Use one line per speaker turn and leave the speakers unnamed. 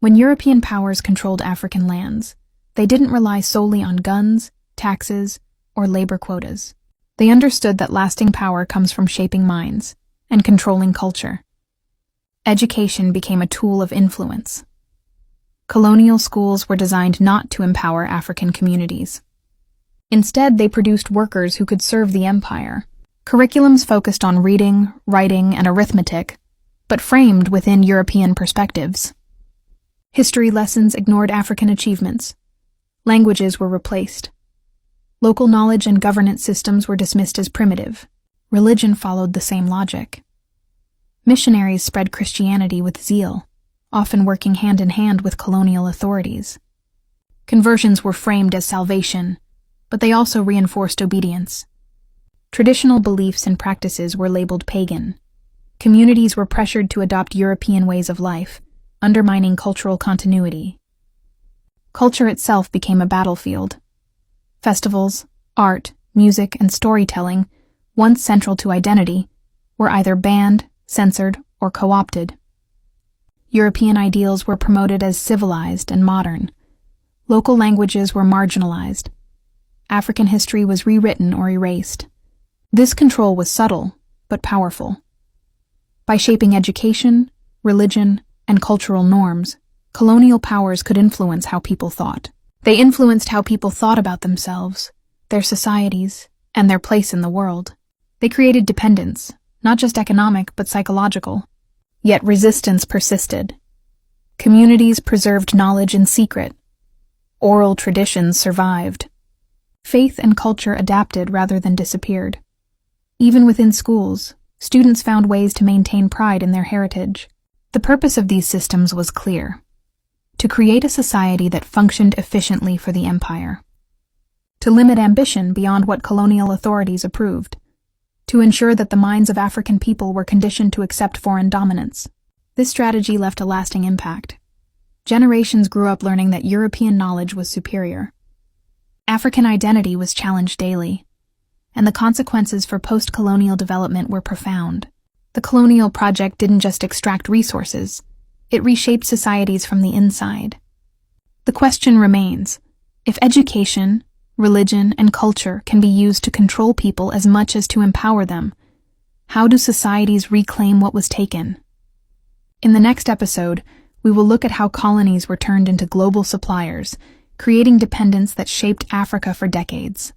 When European powers controlled African lands, they didn't rely solely on guns, taxes, or labor quotas. They understood that lasting power comes from shaping minds and controlling culture. Education became a tool of influence. Colonial schools were designed not to empower African communities. Instead, they produced workers who could serve the empire. Curriculums focused on reading, writing, and arithmetic, but framed within European perspectives. History lessons ignored African achievements. Languages were replaced. Local knowledge and governance systems were dismissed as primitive. Religion followed the same logic. Missionaries spread Christianity with zeal, often working hand in hand with colonial authorities. Conversions were framed as salvation, but they also reinforced obedience. Traditional beliefs and practices were labeled pagan. Communities were pressured to adopt European ways of life, undermining cultural continuity. Culture itself became a battlefield. Festivals, art, music, and storytelling, once central to identity, were either banned, censored, or co-opted. European ideals were promoted as civilized and modern. Local languages were marginalized. African history was rewritten or erased. This control was subtle, but powerful. By shaping education, religion, and cultural norms, colonial powers could influence how people thought. They influenced how people thought about themselves, their societies, and their place in the world. They created dependence, not just economic but psychological. Yet resistance persisted. Communities preserved knowledge in secret. Oral traditions survived. Faith and culture adapted rather than disappeared. Even within schools, students found ways to maintain pride in their heritage. The purpose of these systems was clear: to create a society that functioned efficiently for the empire, to limit ambition beyond what colonial authorities approved, to ensure that the minds of African people were conditioned to accept foreign dominance. This strategy left a lasting impact. Generations grew up learning that European knowledge was superior. African identity was challenged daily, and the consequences for post-colonial development were profound. The colonial project didn't just extract resources, it reshaped societies from the inside. The question remains: if education, religion, and culture can be used to control people as much as to empower them, how do societies reclaim what was taken? In the next episode, we will look at how colonies were turned into global suppliers, creating dependence that shaped Africa for decades.